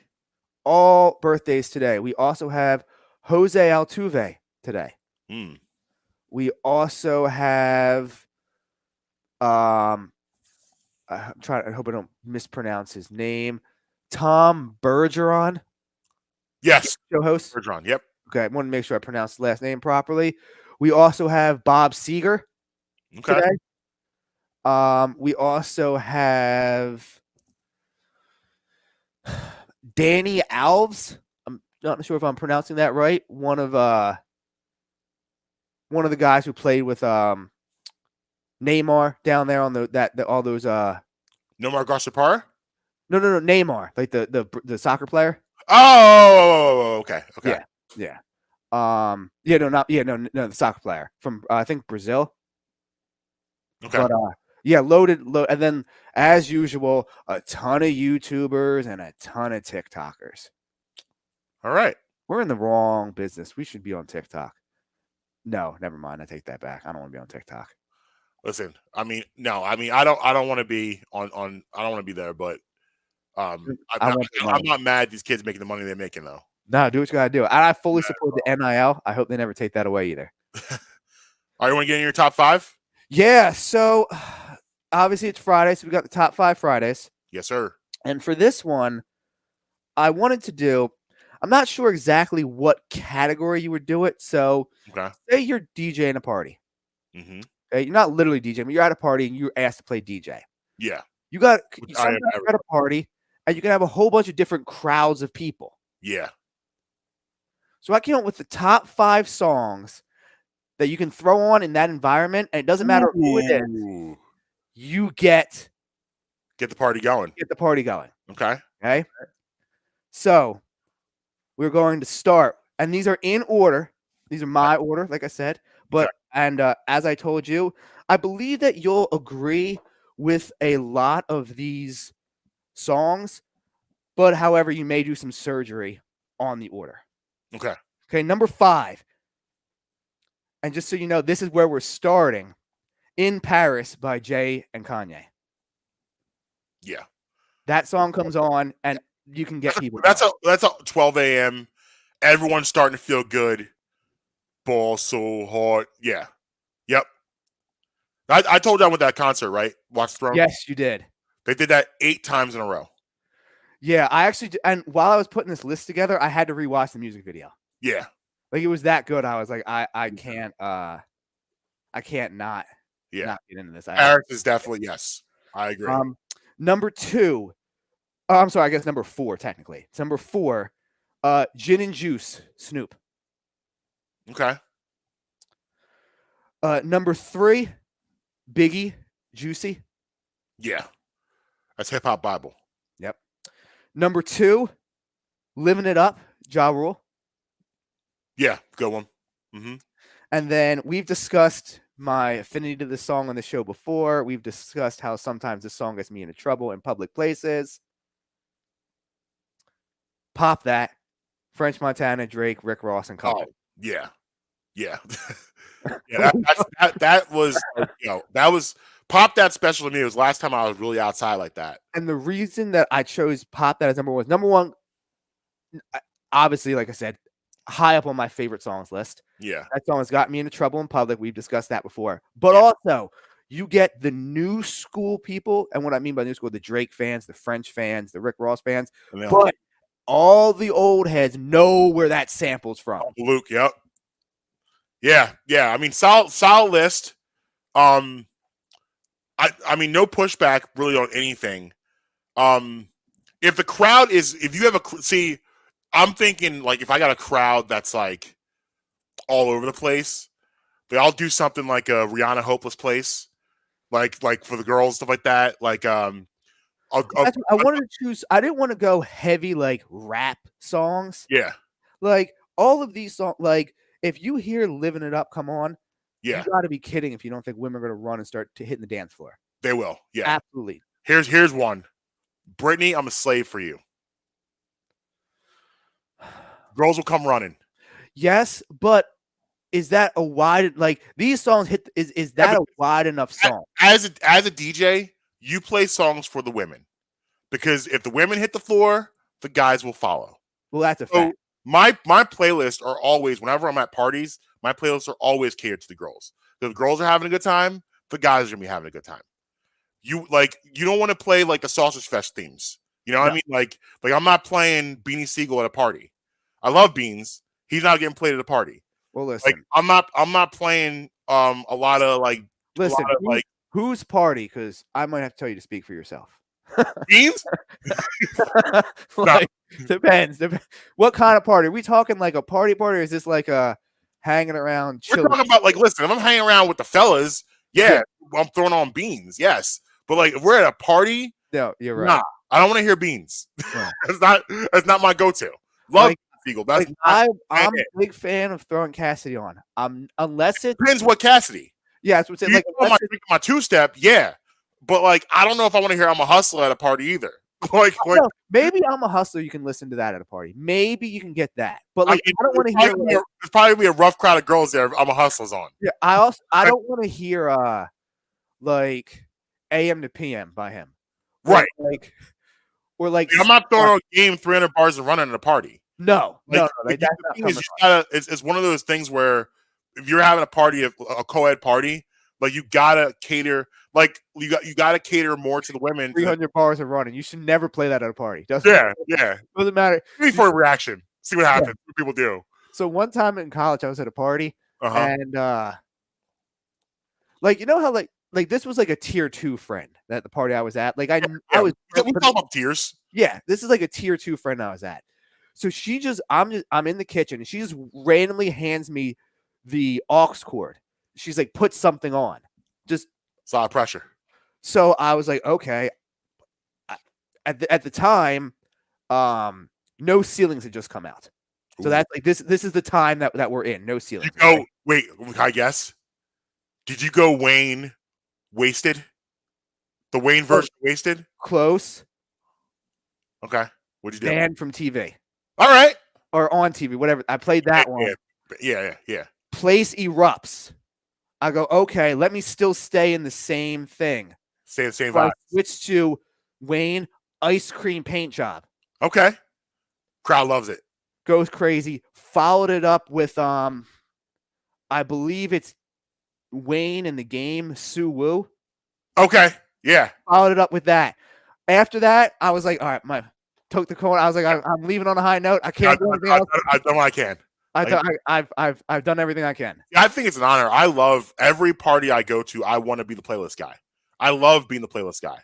All birthdays today. We also have Jose Altuve today. We also have I hope I don't mispronounce his name. Tom Bergeron. Yes. Show host. Bergeron, yep. Okay, I want to make sure I pronounce the last name properly. We also have Bob Seger today. We also have Danny Alves. I'm not sure if I'm pronouncing that right. One of the guys who played with Neymar down there on all those Nomar Garciaparra? No, Neymar, like the soccer player. Oh, okay. Yeah. The soccer player from I think Brazil. Okay. But Yeah, loaded, and then as usual, a ton of YouTubers and a ton of TikTokers. All right. We're in the wrong business. We should be on TikTok. No, never mind. I take that back. I don't want to be on TikTok. Listen, I mean, no, I mean, I don't want to be on. I don't want to be there, but I'm not mad. These kids making the money they're making though. No, do what you gotta do. And I fully support the NIL. I hope they never take that away either. All right, you want to get in your top 5? Yeah. So obviously it's Friday, so we got the top 5 Fridays. Yes, sir. And for this one, I wanted to do. I'm not sure exactly what category you would do it. So, say you're DJing a party. Mm-hmm. Okay? You're not literally DJing, but you're at a party and you're asked to play DJ. Yeah. You got at a party, and you can have a whole bunch of different crowds of people. Yeah. So I came up with the top 5 songs that you can throw on in that environment, and it doesn't matter who it is. You get the party going. Get the party going. Okay. Okay. So we're going to start, and these are in order. These are my order, like I said. But as I told you, I believe that you'll agree with a lot of these songs. But however, you may do some surgery on the order. Okay. Okay. Number 5. And just so you know, this is where we're starting. In Paris by Jay and Kanye. Yeah. That song comes on, and you can get people. That's a 12 a.m. Everyone's starting to feel good. Ball so hard. Yeah. Yep. I told you I went to that concert, right? Watch Throne. Yes, you did. They did that 8 times in a row. Yeah, I actually, and while I was putting this list together, I had to rewatch the music video. Yeah. Like, it was that good. I was like, I can't not get into this. Paris is definitely, yes. I agree. Number 2. Oh, I'm sorry, I guess number 4, technically. It's number 4, Gin and Juice, Snoop. Okay. Number 3, Biggie, Juicy. Yeah. That's Hip Hop Bible. Yep. Number 2, Living It Up, Ja Rule. Yeah, good one. Mm-hmm. And then we've discussed my affinity to this song on the show before. We've discussed how sometimes this song gets me into trouble in public places. Pop That, French Montana, Drake, Rick Ross, and Company. Oh, yeah. Yeah. Yeah, that was, that was Pop That special to me. It was last time I was really outside like that. And the reason that I chose Pop That as number one, obviously, like I said, high up on my favorite songs list. Yeah. That song has got me into trouble in public. We've discussed that before. But also, you get the new school people, and what I mean by new school, the Drake fans, the French fans, the Rick Ross fans, but all the old heads know where that sample's from. Luke, yep. Yeah. I mean, solid list. I mean, no pushback really on anything. If the crowd is, if you have I'm thinking, like, if I got a crowd that's like all over the place, I'll do something like a Rihanna Hopeless Place, like for the girls, stuff like that. Like, I wanted to choose. I didn't want to go heavy like rap songs. Yeah. Like all of these songs, like if you hear "Living It Up" come on, you got to be kidding if you don't think women are going to run and start to hitting the dance floor. They will. Yeah, absolutely. Here's one. Brittany, I'm a slave for you. Girls will come running. Yes, but is that a wide, like these songs hit? Is that a wide enough song? As a DJ, you play songs for the women, because if the women hit the floor, the guys will follow. Well, that's a fact. My playlists are always, whenever I'm at parties, my playlists are always catered to the girls. If the girls are having a good time, the guys are gonna be having a good time. You don't want to play like the Sausage Fest themes. You know what I mean? Like I'm not playing Beanie Siegel at a party. I love Beans. He's not getting played at a party. Well, listen, like I'm not playing a lot of like. Listen, whose party? Because I might have to tell you to speak for yourself. Beans? Like, depends. What kind of party? Are we talking like a party, or is this like a hanging around? We're talking about like, listen, if I'm hanging around with the fellas, I'm throwing on Beans, yes. But like, if we're at a party, no, you're right. Nah, I don't want to hear Beans. Yeah. That's not my go-to. Love Eagle. I'm a big fan of throwing Cassidy on. Unless it depends what Cassidy. Yeah, that's what I'm saying. Like my two-step, yeah. But like, I don't know if I want to hear I'm a hustler at a party either. like, No, maybe I'm a hustler. You can listen to that at a party. Maybe you can get that. But like, I don't want to hear. There's probably gonna be a rough crowd of girls there. I'm a hustler's on. Yeah, I don't want to hear like AM to PM by him. Right. Or like I'm not throwing a game 300 bars and running at a party. No. Like, that's not it's one of those things where if you're having a party, a co-ed party, like you gotta cater. Like you gotta cater more to the women. 300 bars of running. You should never play that at a party. Doesn't matter. Wait for a reaction. See what happens. What people do. So one time in college, I was at a party, and like, you know how like this was like a tier 2 friend at the party I was at. Like I was. We talk about tiers. Yeah, this is like a tier 2 friend I was at. So I'm in the kitchen, and she just randomly hands me the aux cord. She's like, put something on. Just it's a lot of pressure. So I was like, okay. At the time, No Ceilings had just come out. So that's like this is the time that we're in. No Ceilings. Oh, wait, I guess. Did you go Wayne Wasted? The Wayne version Wasted? Close. Okay. What'd you do? Banned from TV. All right. Or on TV, whatever. I played that one. Yeah. Place erupts. I go, okay, let me still stay in the same thing. Stay in the same vibe. I switch to Wayne Ice Cream Paint Job. Okay. Crowd loves it. Goes crazy. Followed it up with I believe it's Wayne in the game, Sue Woo. Okay. Yeah. Followed it up with that. After that, I was like, all right, took the corner. I was like, I'm leaving on a high note. I can't do anything else. I've done what I can. I've done everything I can. I think it's an honor. I love every party I go to. I want to be the playlist guy. I love being the playlist guy.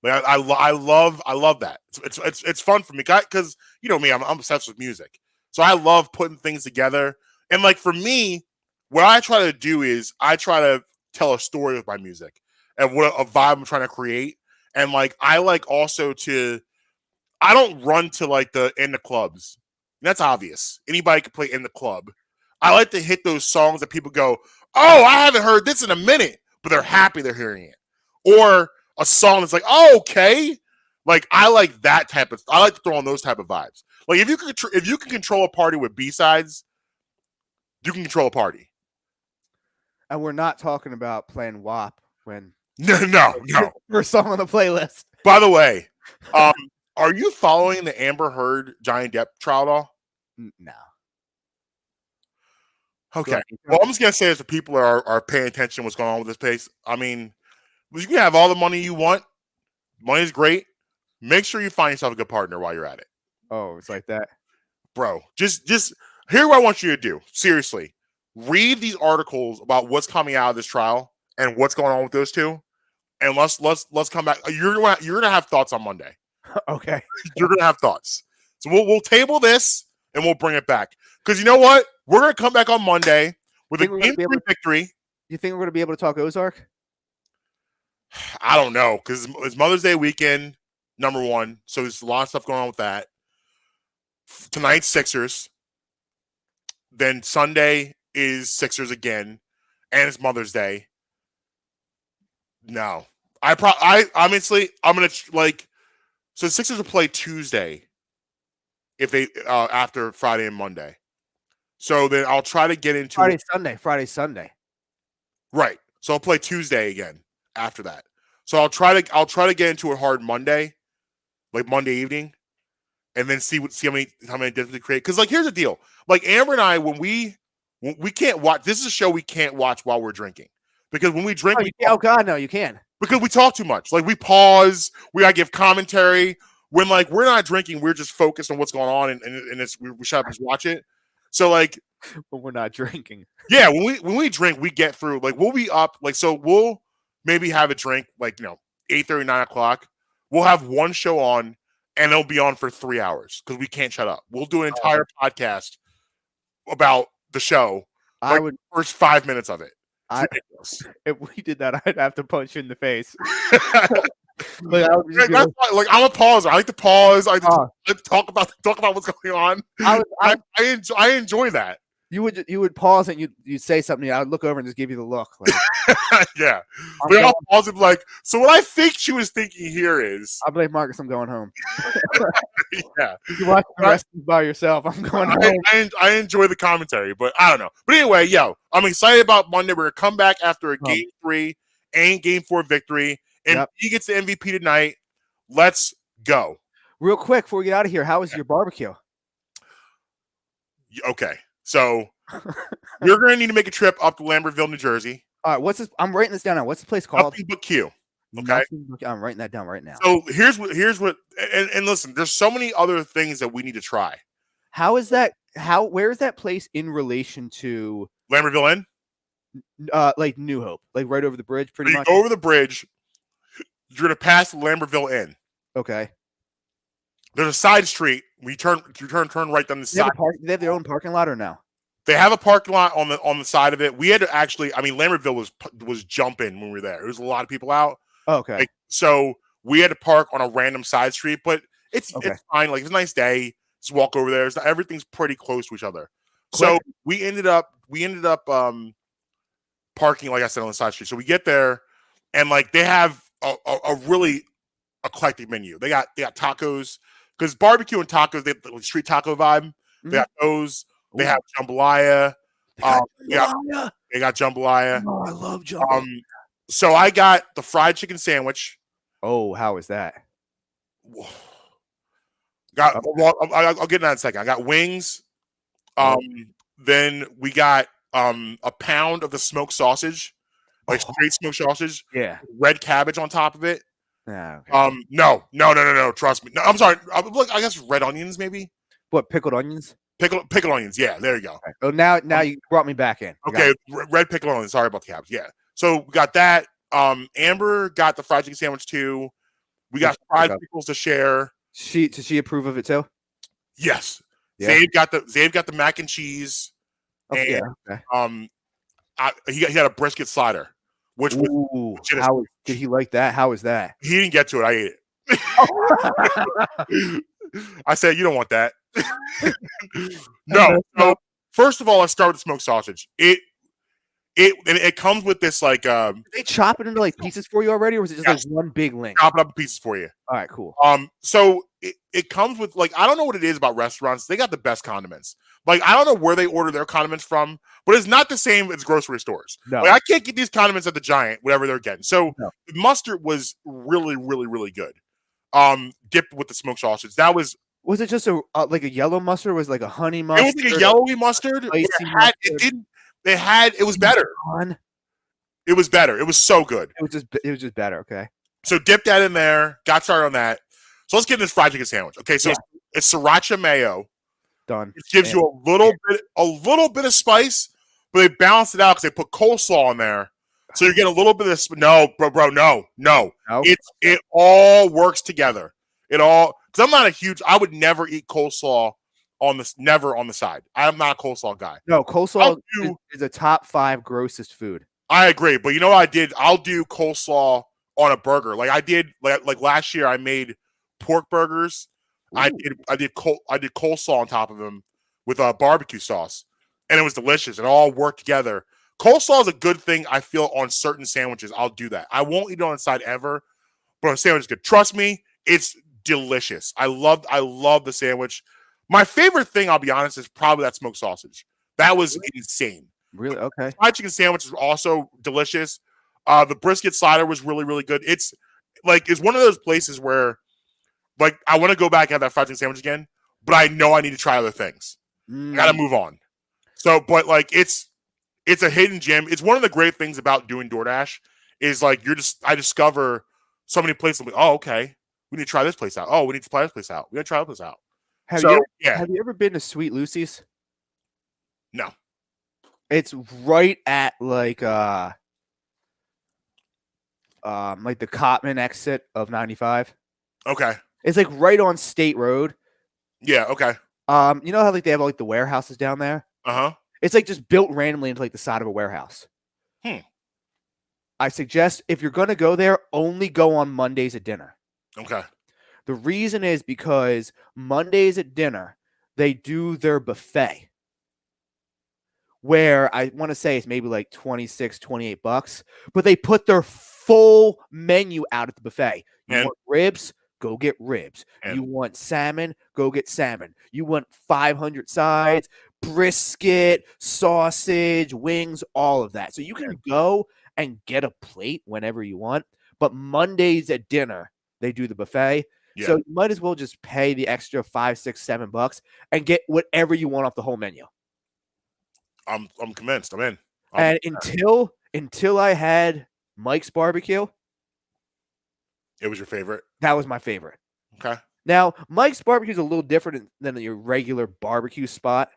Like I love that. It's fun for me because you know me. I'm obsessed with music, so I love putting things together. And like for me, what I try to do is I try to tell a story with my music and what a vibe I'm trying to create. And like I like also to, I don't run to like in the clubs. That's obvious. Anybody can play in the club. I like to hit those songs that people go, oh, I haven't heard this in a minute, but they're happy they're hearing it. Or a song that's like, oh, okay. Like I like that type of. I like to throw on those type of vibes. Like if you can control a party with B-sides, you can control a party. And we're not talking about playing WAP when no. First song on the playlist. By the way, are you following the Amber Heard Johnny Depp trial at all? No. Okay. Well, I'm just gonna say, as the people are paying attention to what's going on with this case. I mean, you can have all the money you want. Money's great. Make sure you find yourself a good partner while you're at it. Oh, it's like that, bro. Just here's what I want you to do. Seriously, read these articles about what's coming out of this trial and what's going on with those two, and let's come back. You're gonna have thoughts on Monday. Okay. You're gonna have thoughts. So we'll table this and we'll bring it back. Because you know what? We're gonna come back on Monday with a game 3 victory. You think we're gonna be able to talk Ozark? I don't know, because it's Mother's Day weekend, number one. So there's a lot of stuff going on with that. Tonight's Sixers. Then Sunday is Sixers again, and it's Mother's Day. No, I honestly, I'm gonna like. So the Sixers will play Tuesday if they after Friday and Monday. So then I'll try to get into Friday, Sunday. Right. So I'll play Tuesday again after that. So I'll try to get into it hard Monday, like Monday evening, and then see how many different we create. Because like here's the deal. Like Amber and I, when we can't watch, this is a show we can't watch while we're drinking. Because when we drink, oh God, no, you can. Because we talk too much. Like we pause, we gotta give commentary. When like we're not drinking, we're just focused on what's going on, and it's we shut up and watch it. So like, but we're not drinking. Yeah, when we drink, we get through. Like we'll be up. Like so, we'll maybe have a drink. Like 8:30, 9 o'clock. We'll have one show on, and it'll be on for 3 hours because we can't shut up. We'll do an entire podcast about the show. I would first 5 minutes of it. If we did that, I'd have to punch you in the face. Like I'm a pauser. I like to pause. I like to talk about what's going on. I enjoy that. You would pause and you'd say something. I would look over and just give you the look. Like, Yeah. We all pause and be like, so what I think she was thinking here is. I'll be like, Marcus, I'm going home. Yeah. You can watch the rest by yourself. I'm going home. I enjoy the commentary, but I don't know. But anyway, I'm excited about Monday. We're going to come back after a Game 3 and Game 4 victory. And he gets the MVP tonight. Let's go. Real quick, before we get out of here, how was your barbecue? Okay. So you're going to need to make a trip up to Lambertville, New Jersey. All right, what's this? I'm writing this down now. What's the place called? Nothing but Q. Okay. I'm writing that down right now. So here's what and listen, there's so many other things that we need to try. How is that? Where is that place in relation to Lambertville Inn? Like New Hope, like right over the bridge, pretty much. Over the bridge, you're gonna pass the Lambertville Inn. Okay. There's a side street. You turn right down the side. Do they have their own parking lot or no? They have a parking lot on the side of it. We had to actually. I mean, Lambertville was jumping when we were there. There was a lot of people out. Oh, okay. So we had to park on a random side street, but it's fine. Like, it's a nice day. Just walk over there. Everything's pretty close to each other. Quick. So we ended up parking, like I said, on the side street. So we get there, and like they have a really eclectic menu. They got tacos, because barbecue and tacos, they have the street taco vibe. Mm-hmm. They got those. They have jambalaya. They got jambalaya. Oh, I love jambalaya. So I got the fried chicken sandwich. Oh, how is that? I'll get into that in a second. I got wings. Then we got a pound of the smoked sausage, like straight smoked sausage. Yeah. Red cabbage on top of it. Yeah. Okay. No. Trust me. No, I'm sorry. Look, I guess red onions, maybe. What, pickled onions? Pickled onions. Yeah, there you go. Okay. Oh, now you brought me back in. Okay, red pickled onions. Sorry about the cabbage. Yeah. So we got that. Amber got the fried chicken sandwich too. We got fried pickles to share. Does she approve of it too? Yes. Yeah. Zave got the mac and cheese. Okay. He had a brisket slider, which was did he like that? How was that? He didn't get to it. I ate it. I said, you don't want that. No. So first of all, let's start with the smoked sausage. It comes with this like Did they chop it into like pieces for you already, or was it just like one big link? Chop it up in pieces for you. All right, cool. So it comes with, like, I don't know what it is about restaurants. They got the best condiments. Like, I don't know where they order their condiments from, but it's not the same as grocery stores. No. Like, I can't get these condiments at the Giant, whatever they're getting. So the mustard was really, really, really good. Dipped with the smoked sausage. That was. Was it just like a yellow mustard? Or was it like a honey mustard? It was like a yellowy mustard. It was better. It was better. It was so good. It was just better. Okay. So dip that in there. Got started on that. So let's get into this fried chicken sandwich. Okay. So it's sriracha mayo. Done. It gives you a little bit of spice, but they balance it out because they put coleslaw in there. So you're getting a little bit of no. It all works together. Because I'm not I would never eat coleslaw never on the side. I'm not a coleslaw guy. No, coleslaw is a top 5 grossest food. I agree, but you know what I did? I'll do coleslaw on a burger. Like I did, like last year, I made pork burgers. Ooh. I did coleslaw on top of them with a barbecue sauce, and it was delicious. It all worked together. Coleslaw is a good thing. I feel on certain sandwiches, I'll do that. I won't eat it on the side ever, but on a sandwich is good. Trust me, it's delicious. I love the sandwich. My favorite thing, I'll be honest, is probably that smoked sausage. That was insane. Really? Okay. Fried chicken sandwich is also delicious. The brisket slider was really, really good. It's one of those places where, like, I want to go back and have that fried chicken sandwich again, but I know I need to try other things. I gotta move on. So, but like, it's a hidden gem. It's one of the great things about doing DoorDash is like I discover so many places. I'm like, oh, okay, we need to try this place out. Oh, we need to try this place out. We got to try this place out. Have you ever been to Sweet Lucy's? No. It's right at like the Cotman exit of 95. Okay. It's like right on State Road. Yeah, okay. You know how like they have like the warehouses down there? Uh-huh. It's like just built randomly into like the side of a warehouse. I suggest if you're gonna go there, only go on Mondays at dinner. Okay. The reason is because Mondays at dinner, they do their buffet. where I want to say it's maybe like 26, 28 bucks, but they put their full menu out at the buffet. You And- want ribs? Go get ribs. And- You want salmon? Go get salmon. You want 500 sides, brisket, sausage, wings, all of that. So you can go and get a plate whenever you want. But Mondays at dinner, they do the buffet. Yeah. So you might as well just pay the extra $5, $6, $7 and get whatever you want off the whole menu. I'm convinced. I'm in. And until I had Mike's barbecue, It was your favorite. that was my favorite. Okay. Now, Mike's barbecue is a little different than your regular barbecue spot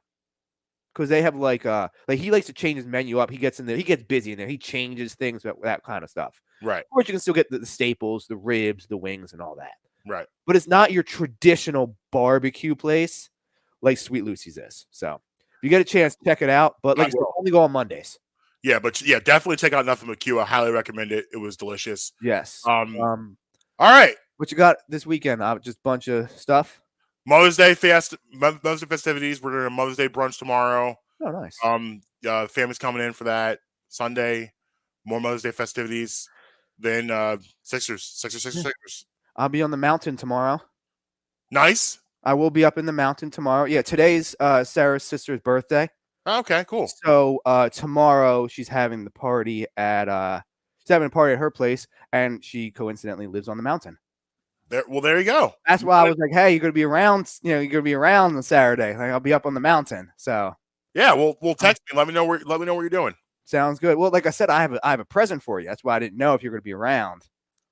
because they have like he likes to change his menu up. He gets in there, he gets busy in there. He changes things, that kind of stuff. Right. Of course, you can still get the staples, the ribs, the wings, and all that. Right. But it's not your traditional barbecue place like Sweet Lucy's is. So if you get a chance, check it out. But like I said, only go on Mondays. Yeah, but yeah, definitely check out Nothing But Q. I highly recommend it. It was delicious. Yes. All right. What you got this weekend? Just a bunch of stuff. Mother's Day festivities. We're doing a Mother's Day brunch tomorrow. Oh, nice. Family's coming in for that. Sunday, more Mother's Day festivities. Then Sixers. I'll be on the mountain tomorrow. Nice. I will be up in the mountain tomorrow. Yeah, today's Sarah's sister's birthday. Okay, cool. So tomorrow she's having the party at her place, and she coincidentally lives on the mountain. There you go. That's why I was like, "Hey, you're gonna be around? You're gonna be around on Saturday. Like, I'll be up on the mountain." So yeah, we'll text me. Let me know what you're doing. Sounds good. Well, like I said, I have a present for you. That's why I didn't know if you're gonna be around.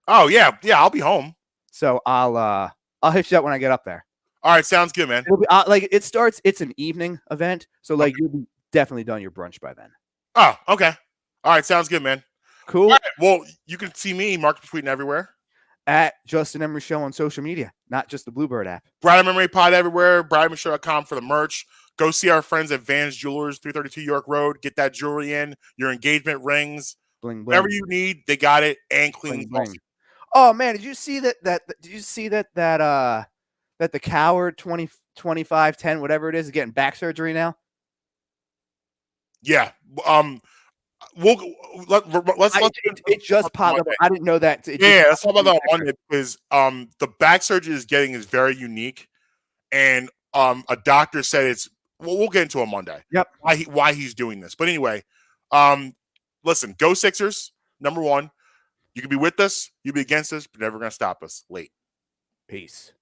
Oh yeah, I'll be home. So I'll hit you up when I get up there. All right, sounds good, man. It'll be, it's an evening event, so like you'll be definitely done your brunch by then. Oh, okay. All right, sounds good, man. Cool. All right, well, you can see me, Mark, tweeting everywhere. At Justin Emery Show on social media, not just the Bluebird app. Brian Emery Pod everywhere. BrianEmeryShow.com for the merch. Go see our friends at Vans Jewelers, 332 York Road. Get that jewelry in, your engagement rings, Bling bling. whatever you need, they got it, and clean. Bling, bling. Oh man, did you see that the Coward 2510 whatever it is getting back surgery now? Yeah. It just popped up. I didn't know that. Let's talk about that on Monday because the back surgery is getting is very unique, and a doctor said it's. Well, we'll get into it Monday. Yep. Why he's doing this, but anyway, listen, go Sixers. Number one, you can be with us, you be against us, but never gonna stop us. Late. Peace.